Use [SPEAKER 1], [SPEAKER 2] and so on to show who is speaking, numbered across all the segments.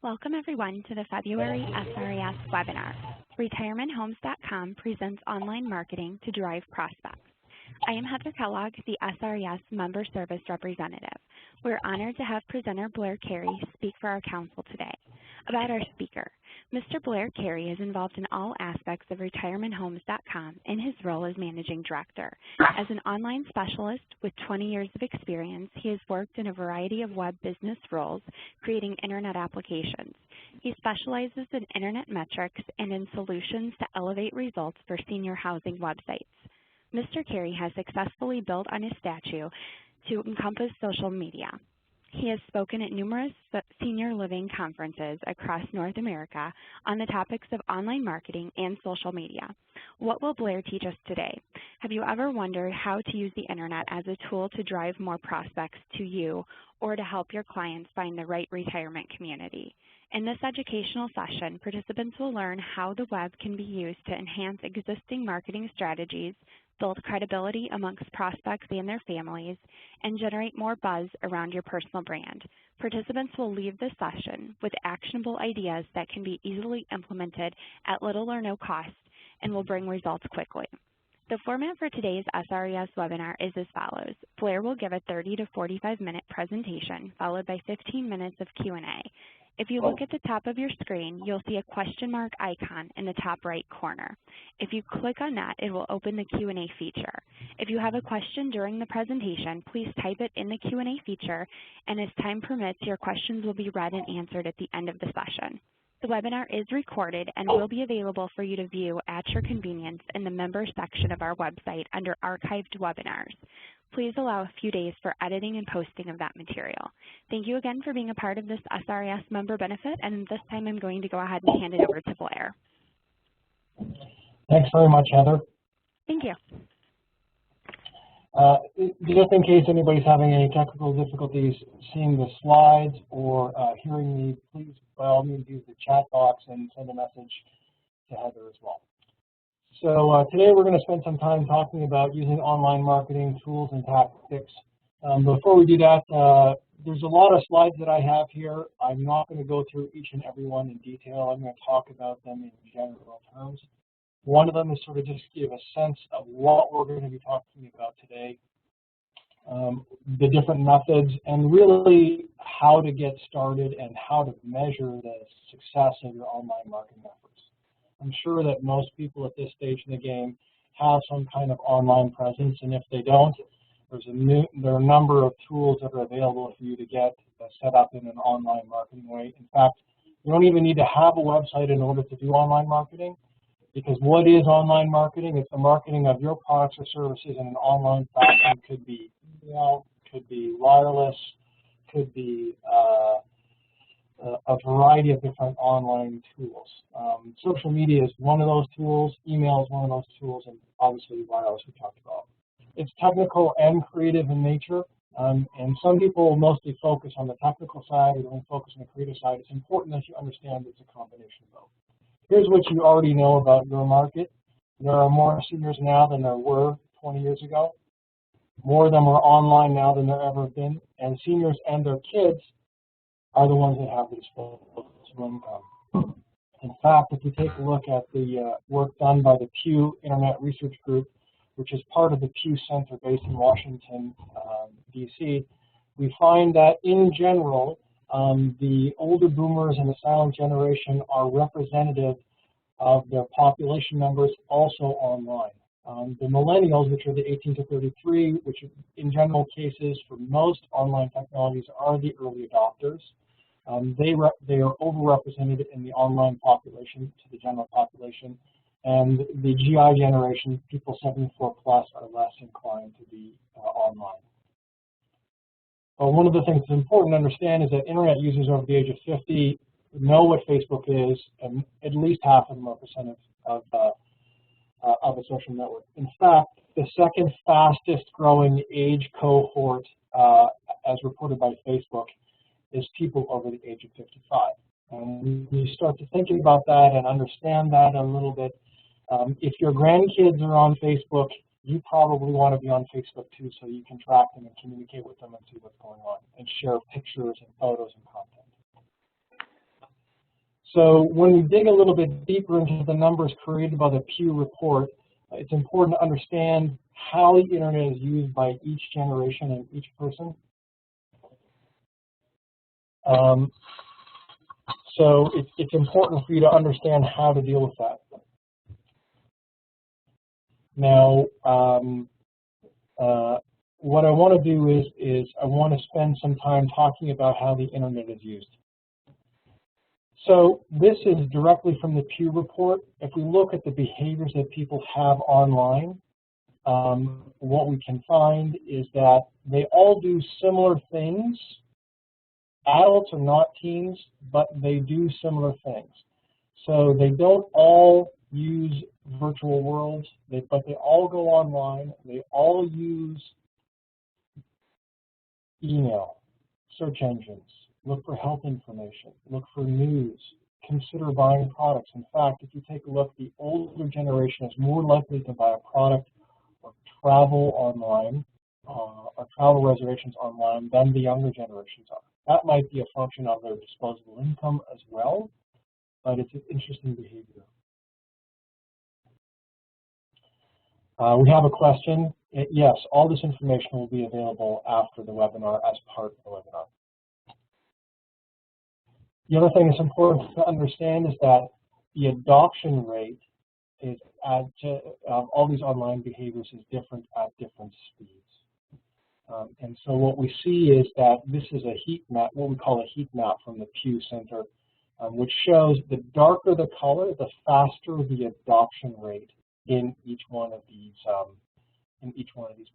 [SPEAKER 1] Welcome everyone to the February SRES webinar. RetirementHomes.com presents online marketing to drive prospects. I am Heather Kellogg, the SRES Member Service Representative. We're honored to have presenter Blair Carey speak for our council today. About our speaker, Mr. Blair Carey is involved in all aspects of RetirementHomes.com in his role as Managing Director. As an online specialist with 20 years of experience, he has worked in a variety of web business roles, creating internet applications. He specializes in internet metrics and in solutions to elevate results for senior housing websites. Mr. Carey has successfully built on his statue to encompass social media. He has spoken at numerous senior living conferences across North America on the topics of online marketing and social media. What will Blair teach us today? Have you ever wondered how to use the internet as a tool to drive more prospects to you or to help your clients find the right retirement community? In this educational session, participants will learn how the web can be used to enhance existing marketing strategies, build credibility amongst prospects and their families, and generate more buzz around your personal brand. Participants will leave this session with actionable ideas that can be easily implemented at little or no cost and will bring results quickly. The format for today's SRES webinar is as follows. Blair will give a 30 to 45-minute presentation, followed by 15 minutes of Q&A. If you look at the top of your screen, you'll see a question mark icon in the top right corner. If you click on that, it will open the Q&A feature. If you have a question during the presentation, please type it in the Q&A feature, and as time permits, your questions will be read and answered at the end of the session. The webinar is recorded and will be available for you to view at your convenience in the members section of our website under Archived Webinars. Please allow a few days for editing and posting of that material. Thank you again for being a part of this SRES member benefit, and this time I'm going to go ahead and hand it over to Blair.
[SPEAKER 2] Thanks very much, Heather.
[SPEAKER 1] Thank you.
[SPEAKER 2] Just in case anybody's having any technical difficulties seeing the slides or hearing me, please by all means use the chat box and send a message to Heather as well. So today we're going to spend some time talking about using online marketing tools and tactics. Before we do that, there's a lot of slides that I have here. I'm not going to go through each and every one in detail. I'm going to talk about them in general terms. One of them is sort of just give a sense of what we're going to be talking about today, the different methods, and really how to get started and how to measure the success of your online marketing efforts. I'm sure that most people at this stage in the game have some kind of online presence, and if they don't, there are a number of tools that are available for you to get set up in an online marketing way. In fact, you don't even need to have a website in order to do online marketing, because what is online marketing? It's the marketing of your products or services in an online platform. Could be email, could be wireless, could be a variety of different online tools. Social media is one of those tools, email is one of those tools, and obviously wireless we talked about. It's technical and creative in nature, and some people will mostly focus on the technical side or they will focus on the creative side. It's important that you understand it's a combination of both. Here's what you already know about your market. There are more seniors now than there were 20 years ago. More of them are online now than there ever have been, and seniors and their kids are the ones that have the disposable income. In fact, if you take a look at the work done by the Pew Internet Research Group, which is part of the Pew Center based in Washington, D.C., we find that in general, the older boomers and the silent generation are representative of their population numbers also online. The millennials, which are the 18 to 33, which in general cases for most online technologies are the early adopters, they are overrepresented in the online population to the general population, and the GI generation, people 74 plus, are less inclined to be online. One of the things that's important to understand is that internet users over the age of 50 know what Facebook is, and at least half of them are percent of a social network. In fact, the second fastest growing age cohort, as reported by Facebook, is people over the age of 55. And when you start to thinking about that and understand that a little bit, if your grandkids are on Facebook, you probably want to be on Facebook too, so you can track them and communicate with them and see what's going on and share pictures and photos and content. So when we dig a little bit deeper into the numbers created by the Pew report, it's important to understand how the internet is used by each generation and each person. So it's important for you to understand how to deal with that. Now, what I want to do is I want to spend some time talking about how the internet is used. So this is directly from the Pew report. If we look at the behaviors that people have online, what we can find is that they all do similar things. Adults are not teens, but they do similar things. So they don't all use virtual worlds, but they all go online. They all use email, search engines, look for health information, look for news, consider buying products. In fact, if you take a look, the older generation is more likely to buy a product or travel online, or travel reservations online than the younger generations are. That might be a function of their disposable income as well, but it's an interesting behavior. We have a question. Yes, all this information will be available after the webinar as part of the webinar. The other thing that's important to understand is that the adoption rate is all these online behaviors is different at different speeds. And so what we see is that this is a heat map, what we call a heat map from the Pew Center, which shows the darker the color, the faster the adoption rate in each one of these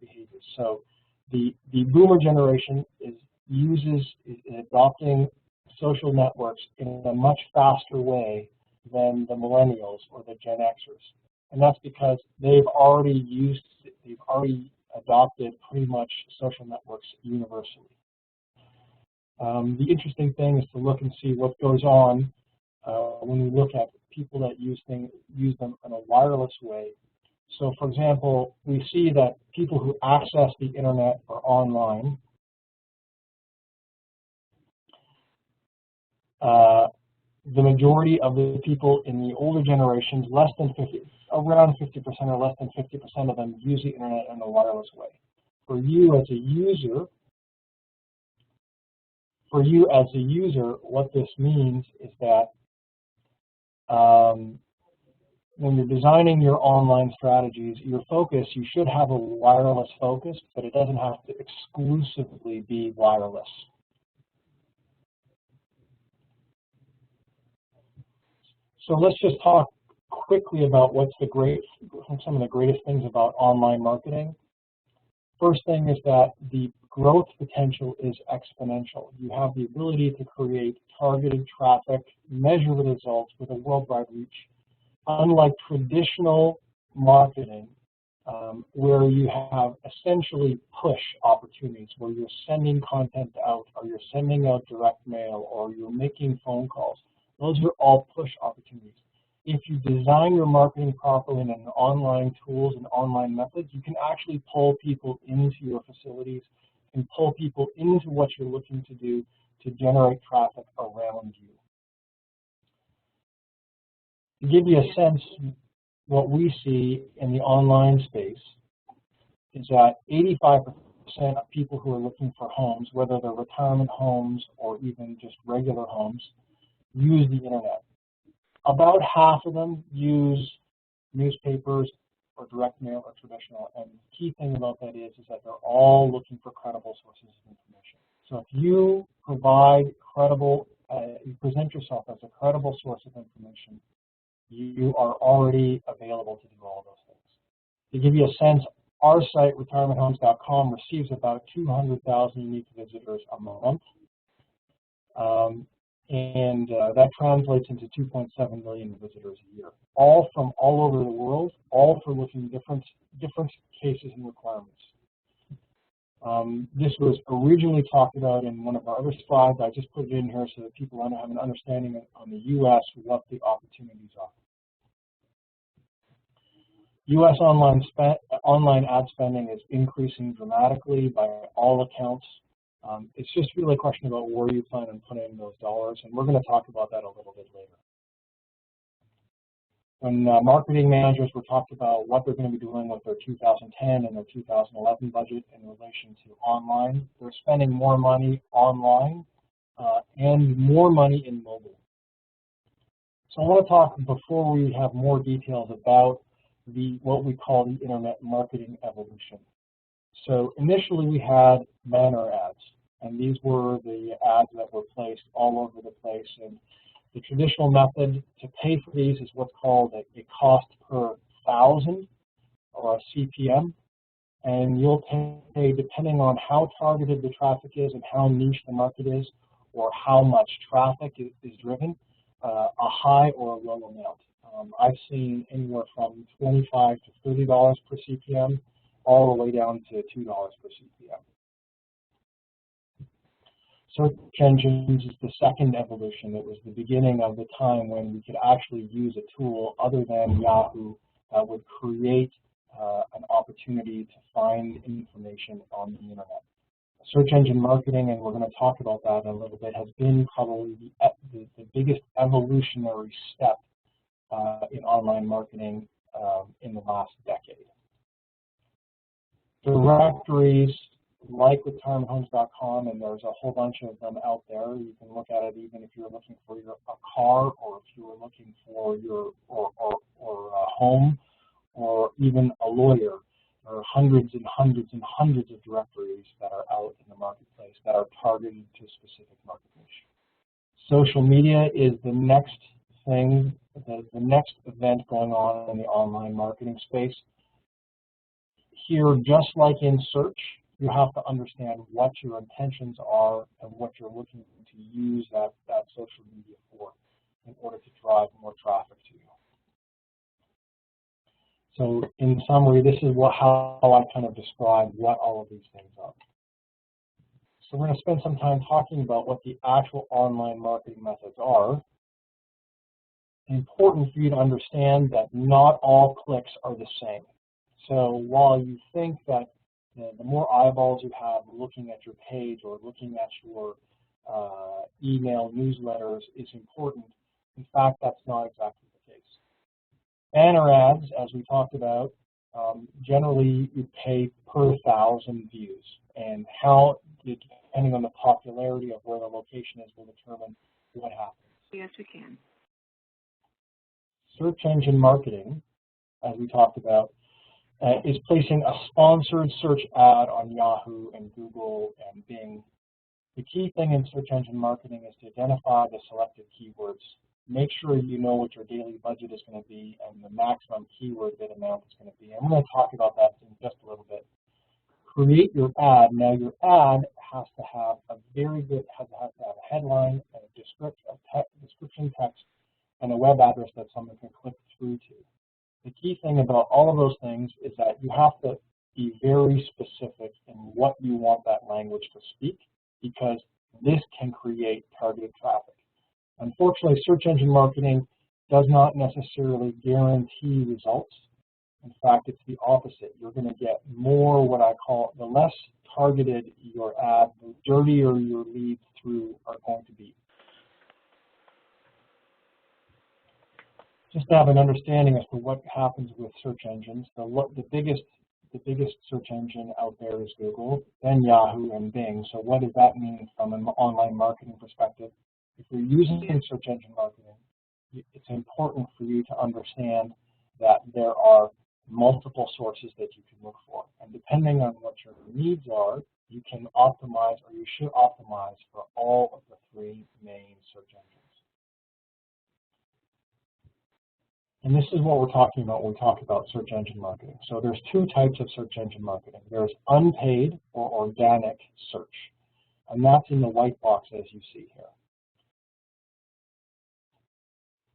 [SPEAKER 2] behaviors. So the boomer generation is adopting social networks in a much faster way than the millennials or the Gen Xers, and that's because they've already adopted pretty much social networks universally. The interesting thing is to look and see what goes on when we look at people that use them in a wireless way. So, for example, we see that people who access the internet or online the majority of the people in the older generations, around 50% or less than 50% of them use the internet in a wireless way. For you as a user, what this means is that when you're designing your online strategies, your focus, you should have a wireless focus, but it doesn't have to exclusively be wireless. So let's just talk quickly about some of the greatest things about online marketing. First thing is that the growth potential is exponential. You have the ability to create targeted traffic, measure the results with a worldwide reach. Unlike traditional marketing, where you have essentially push opportunities, where you're sending content out, or you're sending out direct mail, or you're making phone calls. Those are all push opportunities. If you design your marketing properly in online tools and online methods, you can actually pull people into your facilities and pull people into what you're looking to do to generate traffic around you. To give you a sense, what we see in the online space is that 85% of people who are looking for homes, whether they're retirement homes or even just regular homes, use the internet. About half of them use newspapers or direct mail or traditional, and the key thing about that is that they're all looking for credible sources of information. So if you provide you present yourself as a credible source of information, you are already available to do all those things. To give you a sense, our site, retirementhomes.com, receives about 200,000 unique visitors a month. That translates into 2.7 million visitors a year, all from all over the world, all for looking different cases and requirements. This was originally talked about in one of our other slides. I just put it in here so that people have an understanding on the U.S. what the opportunities are. U.S. online ad spending is increasing dramatically by all accounts. It's just really a question about where you plan on putting those dollars, and we're going to talk about that a little bit later. When marketing managers were talked about what they're going to be doing with their 2010 and their 2011 budget in relation to online, they're spending more money online and more money in mobile. So I want to talk, before we have more details, about what we call the internet marketing evolution. So initially we had banner ads, and these were the ads that were placed all over the place. And the traditional method to pay for these is what's called a cost per thousand, or a CPM. And you'll pay, depending on how targeted the traffic is and how niche the market is, or how much traffic is driven, a high or a low amount. I've seen anywhere from $25 to $30 per CPM, all the way down to $2 per CPM. Search engines is the second evolution. It was the beginning of the time when we could actually use a tool other than Yahoo that would create an opportunity to find information on the internet. Search engine marketing, and we're going to talk about that in a little bit, has been probably the biggest evolutionary step in online marketing in the last decade. Directories like retirementhomes.com, and there's a whole bunch of them out there. You can look at it even if you're looking for a car, or if you were looking for a home, or even a lawyer. There are hundreds and hundreds and hundreds of directories that are out in the marketplace that are targeted to specific market niche. Social media is the next thing, the next event going on in the online marketing space. Here, just like in search, you have to understand what your intentions are and what you're looking to use that social media for in order to drive more traffic to you. So in summary, this is how I kind of describe what all of these things are. So we're going to spend some time talking about what the actual online marketing methods are. It's important for you to understand that not all clicks are the same. So while you think that the more eyeballs you have looking at your page or looking at your email newsletters is important, in fact, that's not exactly the case. Banner ads, as we talked about, generally you pay per 1,000 views, and how, depending on the popularity of where the location is, will determine what happens.
[SPEAKER 3] Yes, we can.
[SPEAKER 2] Search engine marketing, as we talked about, is placing a sponsored search ad on Yahoo and Google and Bing. The key thing in search engine marketing is to identify the selected keywords. Make sure you know what your daily budget is going to be and the maximum keyword bid amount is going to be. I'm going to talk about that in just a little bit. Create your ad. Now your ad has to have a has to have a headline, a description text, and a web address that someone can click through to. The key thing about all of those things is that you have to be very specific in what you want that language to speak, because this can create targeted traffic. Unfortunately, search engine marketing does not necessarily guarantee results. In fact, it's the opposite. You're going to get more what I call, the less targeted your ad, the dirtier your leads through are going to be. Just to have an understanding as to what happens with search engines, the biggest search engine out there is Google, then Yahoo and Bing. So what does that mean from an online marketing perspective? If you're using search engine marketing, it's important for you to understand that there are multiple sources that you can look for. And depending on what your needs are, you can optimize, or you should optimize, for all of the three main search engines. And this is what we're talking about when we talk about search engine marketing. So there's two types of search engine marketing. There's unpaid or organic search. And that's in the white box as you see here.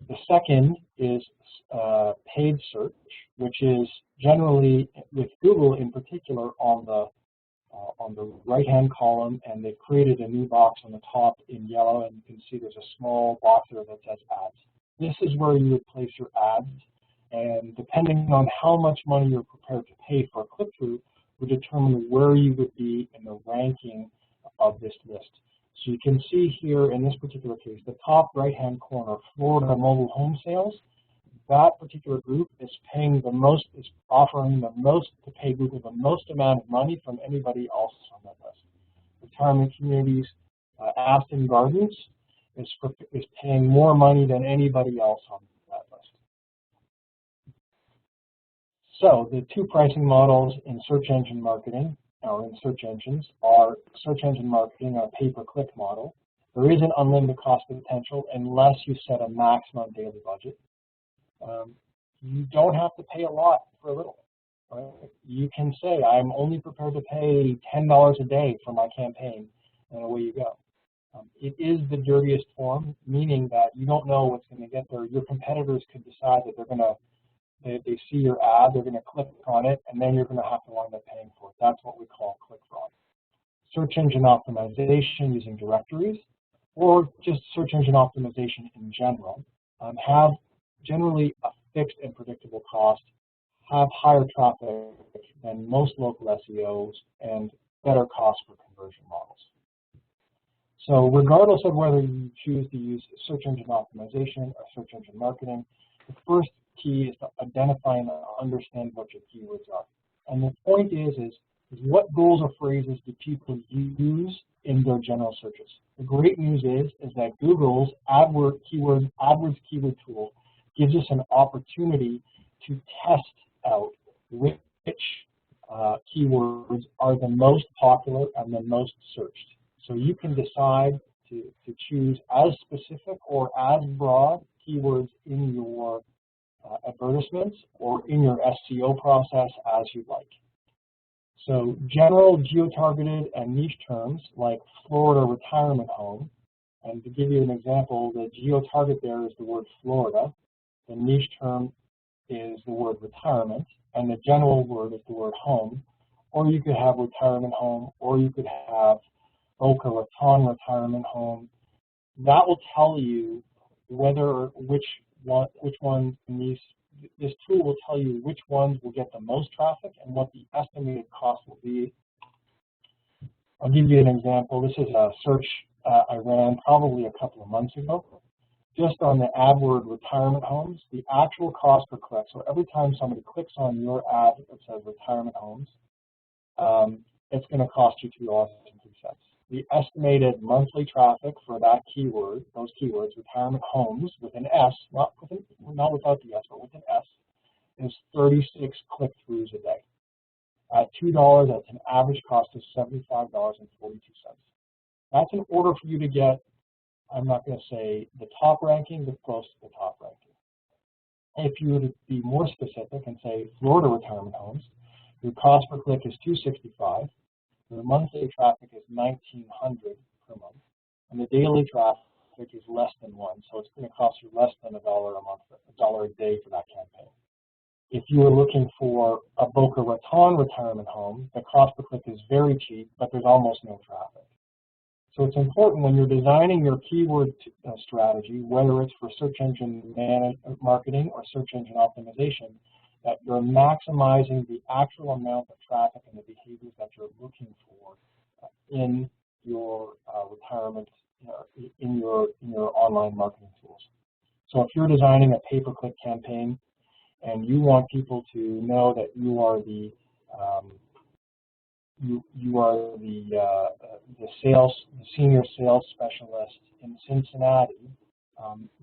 [SPEAKER 2] The second is paid search, which is generally, with Google in particular, on the right-hand column, and they've created a new box on the top in yellow, and you can see there's a small box there that says ads. This is where you would place your ads, and depending on how much money you're prepared to pay for a click-through would determine where you would be in the ranking of this list. So you can see here in this particular case, the top right-hand corner, Florida mobile home sales, that particular group is paying the most, is offering the most to pay Google the most amount of money from anybody else on that list. Retirement communities, Aston Gardens is paying more money than anybody else on that list. So the two pricing models in search engine marketing, or in search engines, are search engine marketing, a pay-per-click model. There is an unlimited cost potential unless you set a maximum daily budget. You don't have to pay a lot for a little. Right? You can say, I'm only prepared to pay $10 a day for my campaign, and away you go. It is the dirtiest form, meaning that you don't know what's going to get there. Your competitors could decide that they're going to, they see your ad, they're going to click on it, and then you're going to have to wind up paying for it. That's what we call click fraud. Search engine optimization using directories, or just search engine optimization in general, have generally a fixed and predictable cost, have higher traffic than most local SEOs, and better cost per conversion models. So regardless of whether you choose to use search engine optimization or search engine marketing, the first key is to identify and understand what your keywords are. And the point is what goals or phrases do people use in their general searches? The great news is that Google's Adwords keyword tool gives us an opportunity to test out which keywords are the most popular and the most searched. So you can decide to choose as specific or as broad keywords in your advertisements or in your SEO process as you'd like. So general, geo-targeted, and niche terms like Florida retirement home, and to give you an example, the geo-target there is the word Florida, the niche term is the word retirement, and the general word is the word home, or you could have retirement home, or you could have Boca Raton retirement home. That will tell you which ones in this tool will tell you which ones will get the most traffic and what the estimated cost will be. I'll give you an example. This is a search I ran probably a couple of months ago. Just on the AdWord retirement homes, the actual cost per click, so every time somebody clicks on your ad that says retirement homes, it's going to cost you $2.03. The estimated monthly traffic for that keyword, those keywords, retirement homes with an S, not without the S, but with an S, is 36 click-throughs a day. At $2, that's an average cost of $75.42. That's in order for you to get, I'm not going to say the top ranking, but close to the top ranking. If you were to be more specific and say Florida retirement homes, your cost per click is $265. The monthly traffic is $1,900 per month, and the daily traffic is less than $1, so it's going to cost you less than $1 a month, $1 a day for that campaign. If you were looking for a Boca Raton retirement home, the cost per click is very cheap, but there's almost no traffic. So it's important when you're designing your keyword strategy, whether it's for search engine marketing or search engine optimization, that you're maximizing the actual amount of traffic and the behaviors that you're looking for in your retirement, in your online marketing tools. So if you're designing a pay-per-click campaign and you want people to know that you are the senior sales specialist in Cincinnati,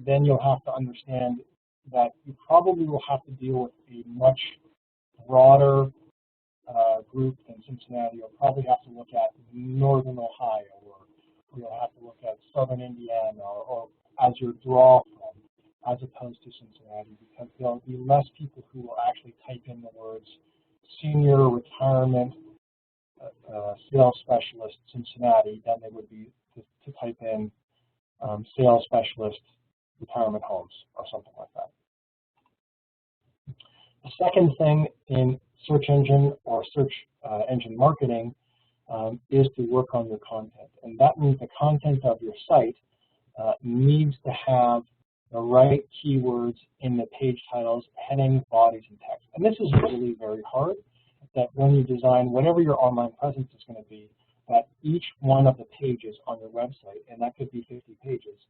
[SPEAKER 2] then you'll have to understand that you probably will have to deal with a much broader group than Cincinnati. You'll probably have to look at northern Ohio, or you'll have to look at southern Indiana, or as your draw from, as opposed to Cincinnati, because there'll be less people who will actually type in the words senior retirement sales specialist Cincinnati than they would be to type in sales specialist retirement homes or something like that. The second thing in search engine or search engine marketing is to work on your content. And that means the content of your site needs to have the right keywords in the page titles, headings, bodies, and text. And this is really very hard, that when you design whatever your online presence is going to be, that each one of the pages on your website, and that could be 50 pages,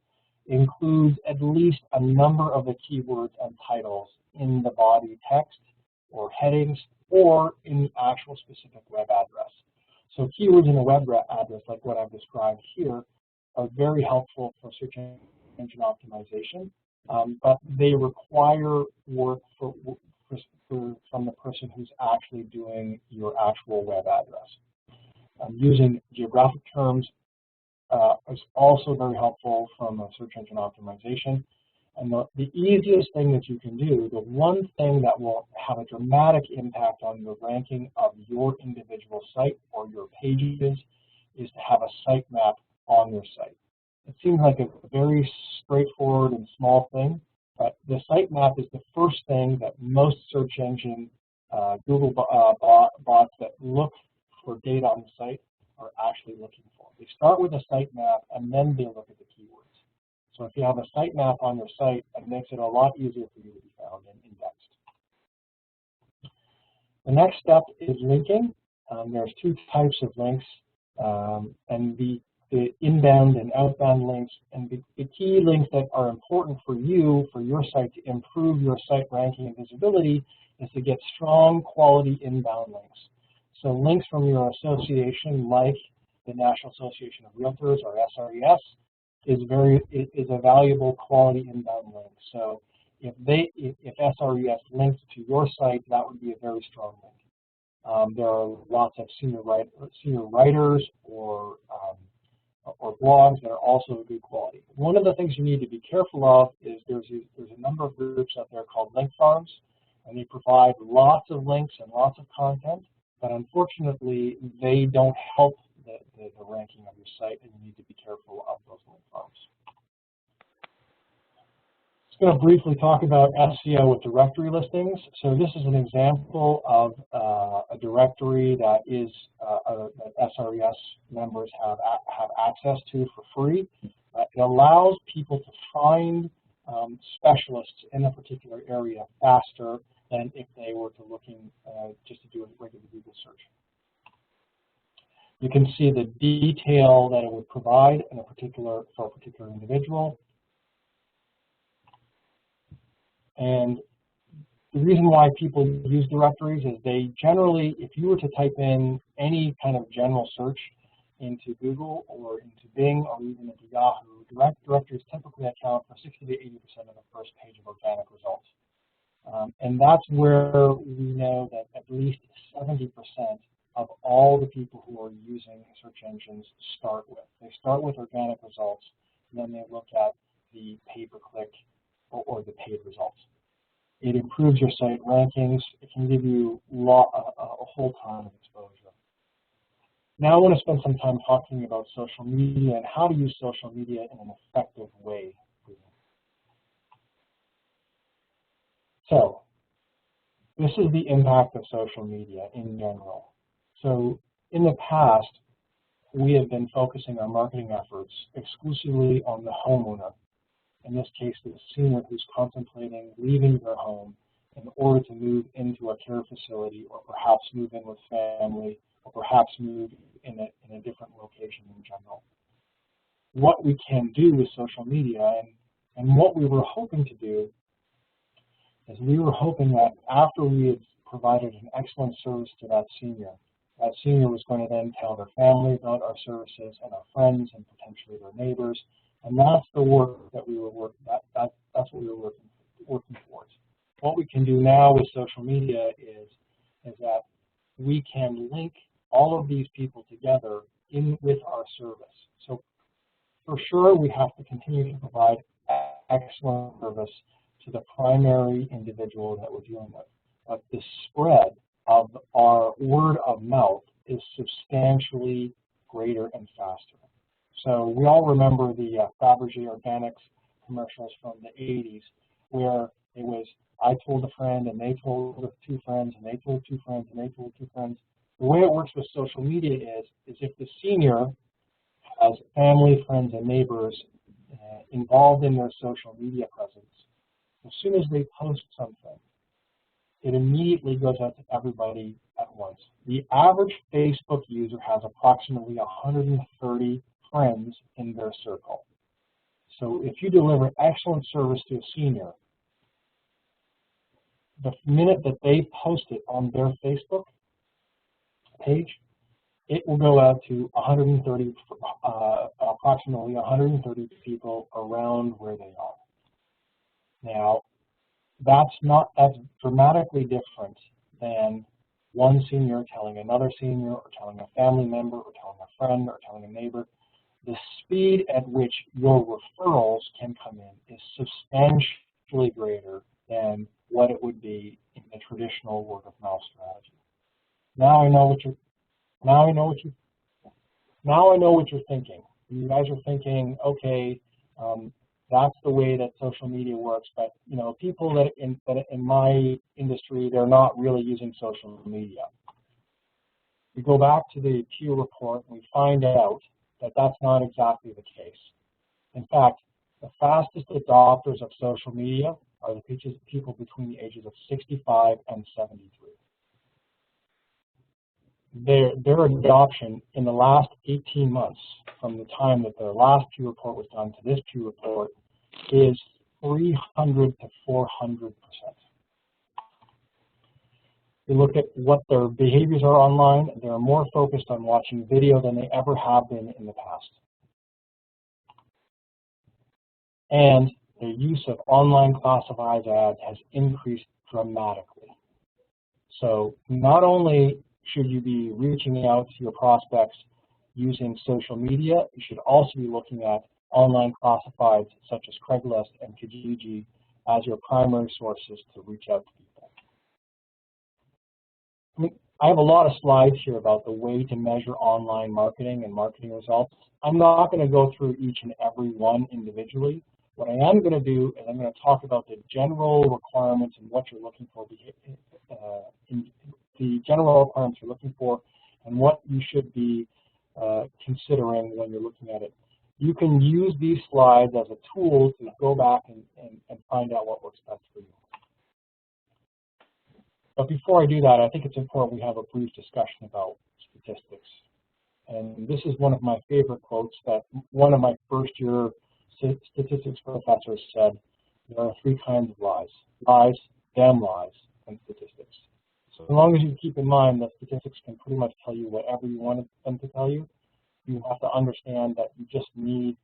[SPEAKER 2] includes at least a number of the keywords and titles in the body text or headings or in the actual specific web address. So keywords in a web address, like what I've described here, are very helpful for search engine optimization, but they require work from the person who's actually doing your actual web address. Using geographic terms is also very helpful from a search engine optimization. And the easiest thing that you can do, the one thing that will have a dramatic impact on the ranking of your individual site or your pages is to have a sitemap on your site. It seems like a very straightforward and small thing, but the sitemap is the first thing that most search engine Google bots that look for data on the site are actually looking for. They start with a sitemap and then they look at the keywords. So if you have a sitemap on your site, it makes it a lot easier for you to be found and indexed. The next step is linking. There's two types of links, and the inbound and outbound links. And the key links that are important for you, for your site, to improve your site ranking and visibility is to get strong quality inbound links. So links from your association, like the National Association of Realtors, or SRES, is a valuable quality inbound link. So if SRES links to your site, that would be a very strong link. There are lots of senior writers or blogs that are also of good quality. One of the things you need to be careful of is there's a number of groups out there called link farms, and they provide lots of links and lots of content, but unfortunately they don't help the ranking of your site, and you need to be careful of those link farms. I'm just going to briefly talk about SEO with directory listings. So this is an example of a directory that that SRES members have access to for free. It allows people to find specialists in a particular area faster than if they were to looking just to do a regular Google search. You can see the detail that it would provide for a particular individual. And the reason why people use directories is they generally, if you were to type in any kind of general search into Google or into Bing or even into Yahoo, directories typically account for 60 to 80% of the first page of organic results. And that's where we know that at least 70% of all the people who are using search engines start with. They start with organic results, and then they look at the pay-per-click or the paid results. It improves your site rankings. It can give you a whole ton of exposure. Now I want to spend some time talking about social media and how to use social media in an effective way for you. So this is the impact of social media in general. So in the past, we have been focusing our marketing efforts exclusively on the homeowner. In this case, the senior who's contemplating leaving their home in order to move into a care facility, or perhaps move in with family, or perhaps move in a different location in general. What we can do with social media, and what we were hoping to do, is we were hoping that after we had provided an excellent service to that senior was going to then tell their family about our services and our friends and potentially their neighbors, and that's the work that we were working. That's what we were working towards. What we can do now with social media is that we can link all of these people together with our service. So for sure, we have to continue to provide excellent service to the primary individual that we're dealing with, but the spread of our word of mouth is substantially greater and faster. So we all remember the Fabergé Organics commercials from the 80s, where it was, I told a friend, and they told two friends, and they told two friends, and they told two friends. The way it works with social media is if the senior has family, friends, and neighbors involved in their social media presence, as soon as they post something, it immediately goes out to everybody at once. The average Facebook user has approximately 130 friends in their circle. So if you deliver excellent service to a senior, the minute that they post it on their Facebook page, it will go out to approximately 130 people around where they are. Now, that's dramatically different than one senior telling another senior, or telling a family member, or telling a friend, or telling a neighbor. The speed at which your referrals can come in is substantially greater than what it would be in the traditional word of mouth strategy. Now I know what you're thinking. You guys are thinking, okay, that's the way that social media works, but you know, people that in my industry, they're not really using social media. We go back to the Pew report and we find out that that's not exactly the case. In fact, the fastest adopters of social media are the people between the ages of 65 and 73. Their adoption in the last 18 months, from the time that the last Pew report was done to this Pew report, is 300 to 400%. We look at what their behaviors are online. They're more focused on watching video than they ever have been in the past. And the use of online classified ads has increased dramatically. So not only should you be reaching out to your prospects using social media, you should also be looking at online classifieds such as Craigslist and Kijiji as your primary sources to reach out to people. I have a lot of slides here about the way to measure online marketing and marketing results. I'm not going to go through each and every one individually. What I am going to do is I'm going to talk about the general requirements and what you're looking for, the general requirements you're looking for, and what you should be considering when you're looking at it. You can use these slides as a tool to go back and find out what works best for you. But before I do that, I think it's important we have a brief discussion about statistics. And this is one of my favorite quotes that one of my first-year statistics professors said: there are three kinds of lies: lies, damn lies, and statistics. So as long as you keep in mind that statistics can pretty much tell you whatever you want them to tell you, you have to understand that you just need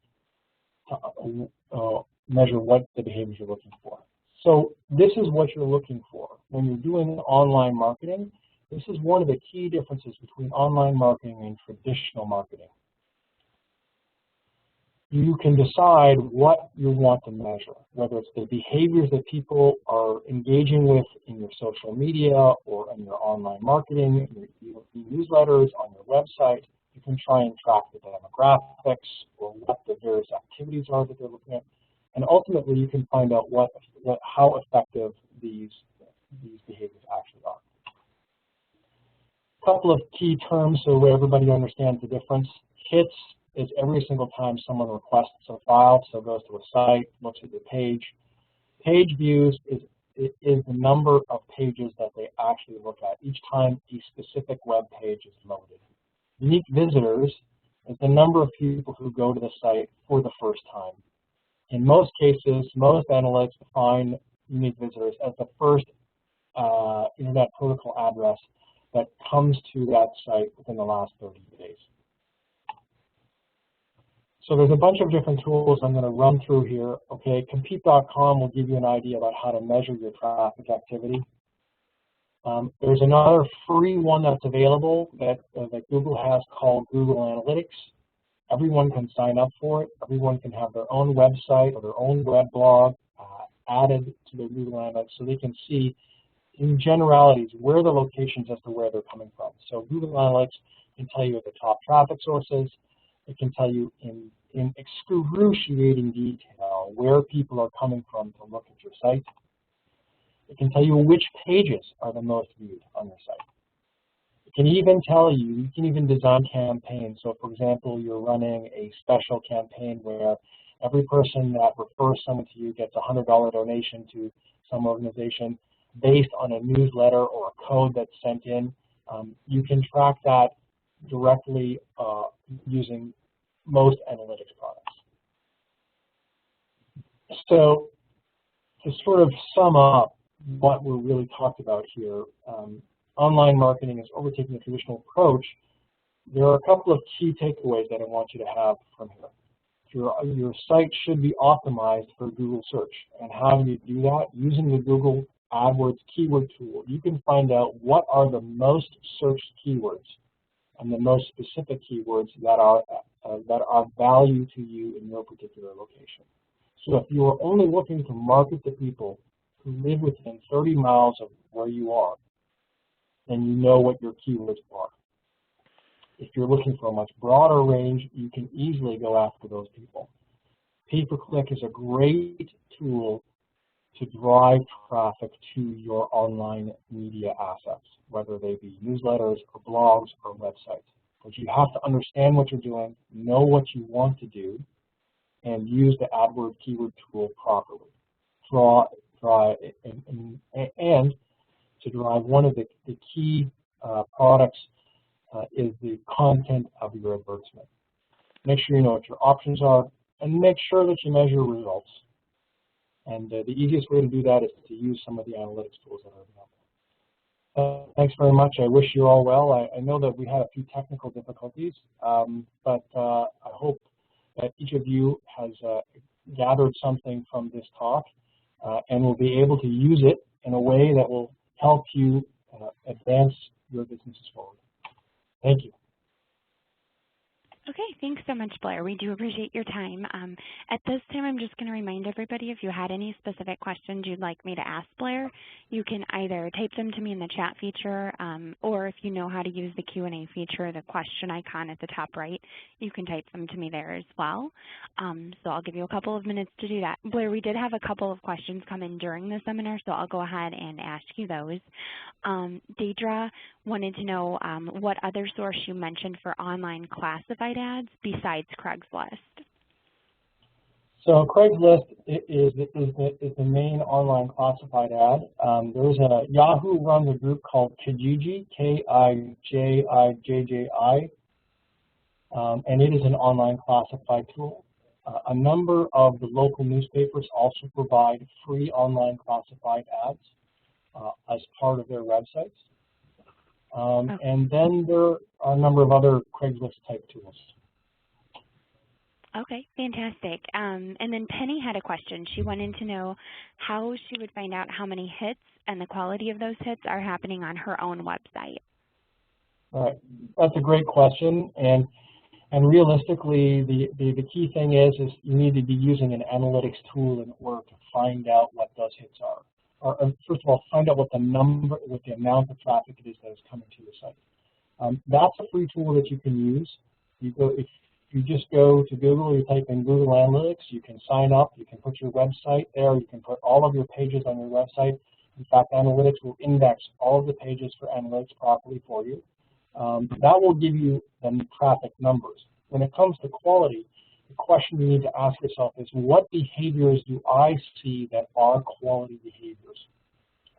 [SPEAKER 2] to measure what the behaviors you're looking for. So this is what you're looking for. When you're doing online marketing, this is one of the key differences between online marketing and traditional marketing. You can decide what you want to measure, whether it's the behaviors that people are engaging with in your social media or in your online marketing, in your newsletters, on your website. You can try and track the demographics or what the various activities are that they're looking at. And ultimately, you can find out how effective these behaviors actually are. A couple of key terms so everybody understands the difference. Hits is every single time someone requests a file, so goes to a site, looks at the page. Page views is the number of pages that they actually look at each time a specific web page is loaded. Unique visitors is the number of people who go to the site for the first time. In most cases, most analytics define unique visitors as the first Internet Protocol address that comes to that site within the last 30 days. So there's a bunch of different tools I'm going to run through here. Okay, Compete.com will give you an idea about how to measure your traffic activity. There's another free one that's available that Google has called Google Analytics. Everyone can sign up for it. Everyone can have their own website or their own web blog added to their Google Analytics so they can see in generalities where the locations as to where they're coming from. So Google Analytics can tell you the top traffic sources. It can tell you in excruciating detail where people are coming from to look at your site. It can tell you which pages are the most viewed on your site. It can even tell you, you can even design campaigns. So for example, you're running a special campaign where every person that refers someone to you gets a $100 donation to some organization based on a newsletter or a code that's sent in. You can track that directly using most analytics products. So to sort of sum up what we're really talked about here, online marketing is overtaking the traditional approach. There are a couple of key takeaways that I want you to have from here. Your site should be optimized for Google search. And how do you do that? Using the Google Adwords keyword tool, you can find out what are the most searched keywords and the most specific keywords that are value to you in your particular location. So if you are only looking to market to people who live within 30 miles of where you are, then you know what your keywords are. If you're looking for a much broader range, you can easily go after those people. Pay-per-click is a great tool to drive traffic to your online media assets, whether they be newsletters or blogs or websites. But you have to understand what you're doing, know what you want to do, and use the AdWords keyword tool properly. And to drive one of the key products is the content of your advertisement. Make sure you know what your options are, and make sure that you measure results. And the easiest way to do that is to use some of the analytics tools that are available. Thanks very much. I wish you all well. I know that we had a few technical difficulties, but I hope that each of you has gathered something from this talk and will be able to use it in a way that will help you advance your businesses forward. Thank you.
[SPEAKER 1] Okay, thanks so much, Blair. We do appreciate your time. At this time, I'm just going to remind everybody, if you had any specific questions you'd like me to ask Blair, you can either type them to me in the chat feature, or if you know how to use the Q&A feature, the question icon at the top right, you can type them to me there as well. So I'll give you a couple of minutes to do that. Blair, we did have a couple of questions come in during the seminar, so I'll go ahead and ask you those. Deidre wanted to know what other source you mentioned for online classified ads besides Craigslist.
[SPEAKER 2] So Craigslist is the main online classified ad. There's a Yahoo runs a group called Kijiji, Kijiji, and it is an online classified tool. A number of the local newspapers also provide free online classified ads as part of their websites. And then there are a number of other Craigslist type tools.
[SPEAKER 1] Okay, fantastic. And then Penny had a question. She wanted to know how she would find out how many hits and the quality of those hits are happening on her own website.
[SPEAKER 2] All right, that's a great question. And realistically, the key thing is you need to be using an analytics tool in order to find out what those hits are. Or first of all, find out what the amount of traffic it is that is coming to your site. That's a free tool that you can use. If you just go to Google, you type in Google Analytics, you can sign up, you can put your website there, you can put all of your pages on your website. In fact, Analytics will index all of the pages for Analytics properly for you. That will give you the traffic numbers. When it comes to quality, the question you need to ask yourself is, what behaviors do I see that are quality behaviors?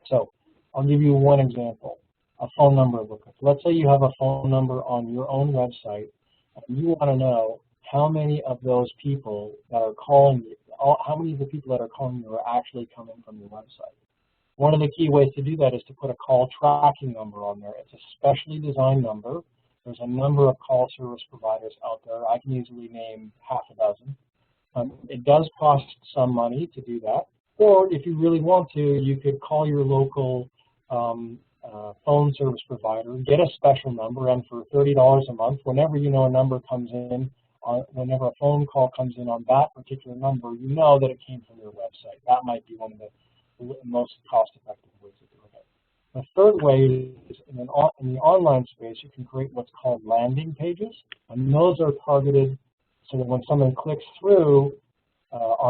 [SPEAKER 2] So I'll give you one example, a phone number lookup. Let's say you have a phone number on your own website, and you want to know how many of those people that are calling you, how many of the people that are calling you are actually coming from your website. One of the key ways to do that is to put a call tracking number on there. It's a specially designed number. There's a number of call service providers out there. I can easily name half a dozen. It does cost some money to do that. Or if you really want to, you could call your local phone service provider, get a special number, and for $30 a month, whenever you know a number comes in, whenever a phone call comes in on that particular number, you know that it came from your website. That might be one of the most cost-effective ways to do it. The third way is in the online space, you can create what's called landing pages, and those are targeted so that when someone clicks through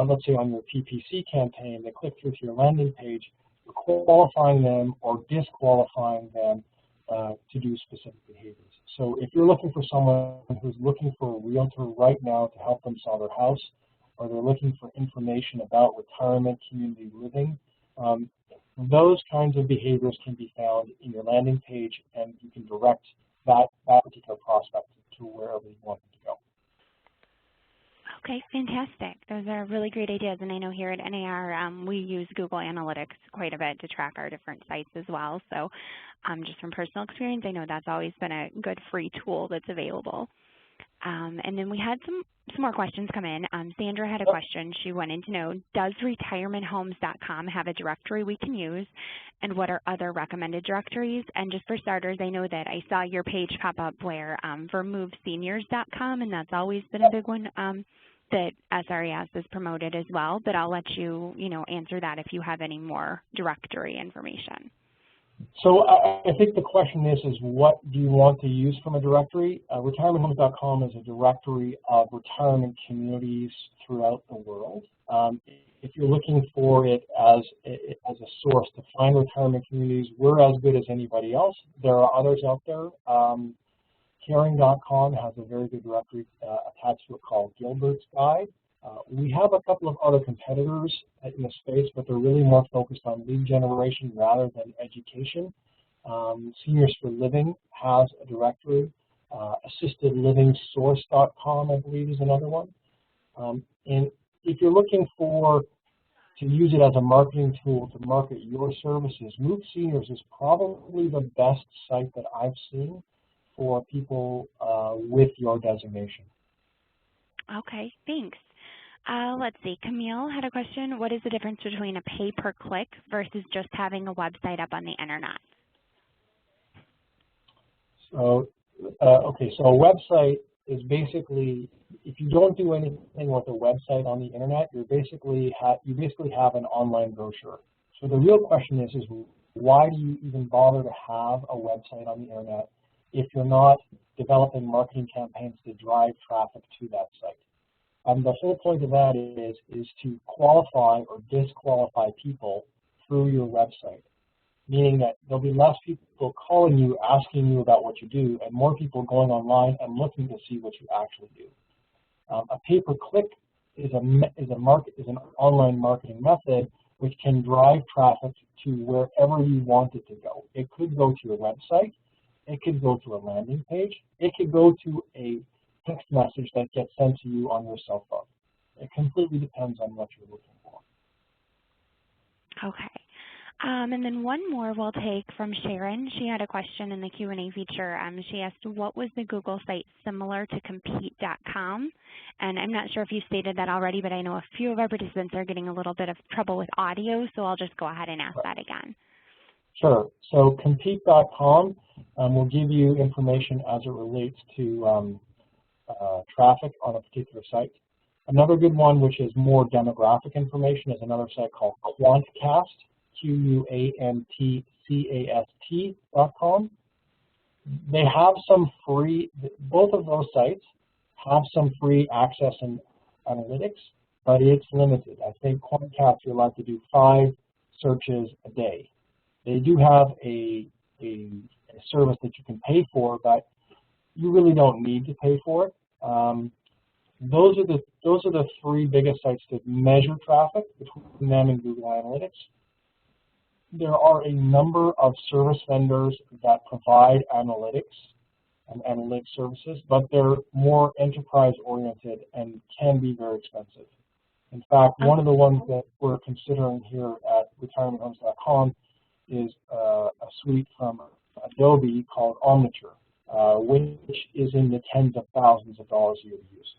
[SPEAKER 2] let's say on your PPC campaign, they click through to your landing page, you're qualifying them or disqualifying them to do specific behaviors. So if you're looking for someone who's looking for a realtor right now to help them sell their house, or they're looking for information about retirement, community living, those kinds of behaviors can be found in your landing page, and you can direct that particular prospect to wherever you want them to go.
[SPEAKER 1] Okay, fantastic. Those are really great ideas, and I know here at NAR we use Google Analytics quite a bit to track our different sites as well. So just from personal experience, I know that's always been a good free tool that's available. And then we had some more questions come in. Sandra had a question. She wanted to know, does retirementhomes.com have a directory we can use, and what are other recommended directories? And just for starters, I know that I saw your page pop up, Blair, for moveseniors.com, and that's always been a big one that SRES has promoted as well, but I'll let you, answer that if you have any more directory information.
[SPEAKER 2] So I think the question is what do you want to use from a directory? Retirementhomes.com is a directory of retirement communities throughout the world. If you're looking for it as a source to find retirement communities, we're as good as anybody else. There are others out there. Caring.com has a very good directory attached to it called Gilbert's Guide. We have a couple of other competitors in the space, but they're really more focused on lead generation rather than education. Seniors for Living has a directory. AssistedLivingSource.com, I believe, is another one. And if you're looking to use it as a marketing tool to market your services, Move Seniors is probably the best site that I've seen for people with your designation.
[SPEAKER 1] Okay, thanks. Let's see, Camille had a question. What is the difference between a pay-per-click versus just having a website up on the internet?
[SPEAKER 2] So, okay, so a website is basically, if you don't do anything with a website on the internet, you basically have an online brochure. So the real question is why do you even bother to have a website on the internet if you're not developing marketing campaigns to drive traffic to that site? The whole point of that is to qualify or disqualify people through your website, meaning that there'll be less people calling you, asking you about what you do, and more people going online and looking to see what you actually do. A pay-per-click is an online marketing method which can drive traffic to wherever you want it to go. It could go to your website, it could go to a landing page, it could go to a text message that gets sent to you on your cell phone. It completely depends on what you're looking for.
[SPEAKER 1] Okay. And then one more we'll take from Sharon. She had a question in the Q&A feature. She asked, what was the Google site similar to compete.com? And I'm not sure if you stated that already, but I know a few of our participants are getting a little bit of trouble with audio, so I'll just go ahead and ask that again.
[SPEAKER 2] Sure. So compete.com will give you information as it relates to traffic on a particular site. Another good one, which is more demographic information, is another site called Quantcast, QUANTCAST.com. They have some free, both of those sites have some free access and analytics, but it's limited. I think Quantcast, you're allowed to do 5 searches a day. They do have a service that you can pay for, but you really don't need to pay for it. Those are the 3 biggest sites that measure traffic between them and Google Analytics. There are a number of service vendors that provide analytics and analytics services, but they're more enterprise-oriented and can be very expensive. In fact, one of the ones that we're considering here at retirementhomes.com is a suite from Adobe called Omniture, which is in the tens of thousands of dollars a year to use.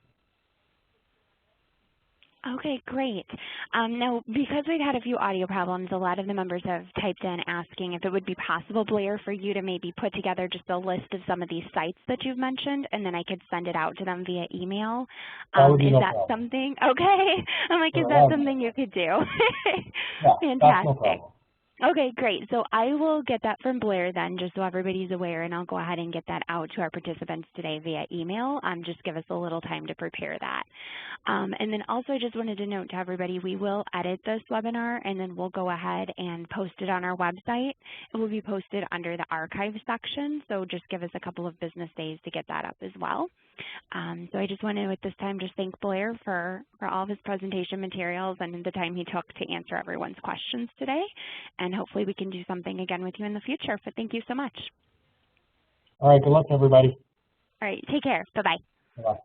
[SPEAKER 1] Okay, great. Now, because we've had a few audio problems, a lot of the members have typed in asking if it would be possible, Blair, for you to maybe put together just a list of some of these sites that you've mentioned, and then I could send it out to them via email. Is that something? Okay. I'm like, is that something you could do?
[SPEAKER 2] Yeah,
[SPEAKER 1] fantastic.
[SPEAKER 2] That's no problem.
[SPEAKER 1] Okay, great. So I will get that from Blair then, just so everybody's aware, and I'll go ahead and get that out to our participants today via email. Just give us a little time to prepare that. And then also I just wanted to note to everybody, we will edit this webinar, and then we'll go ahead and post it on our website. It will be posted under the archive section, so just give us a couple of business days to get that up as well. So I just wanted to at this time just thank Blair for all of his presentation materials and the time he took to answer everyone's questions today. And hopefully we can do something again with you in the future. But thank you so much.
[SPEAKER 2] All right, good luck to everybody.
[SPEAKER 1] All right, take care. Bye-bye.
[SPEAKER 2] Bye-bye.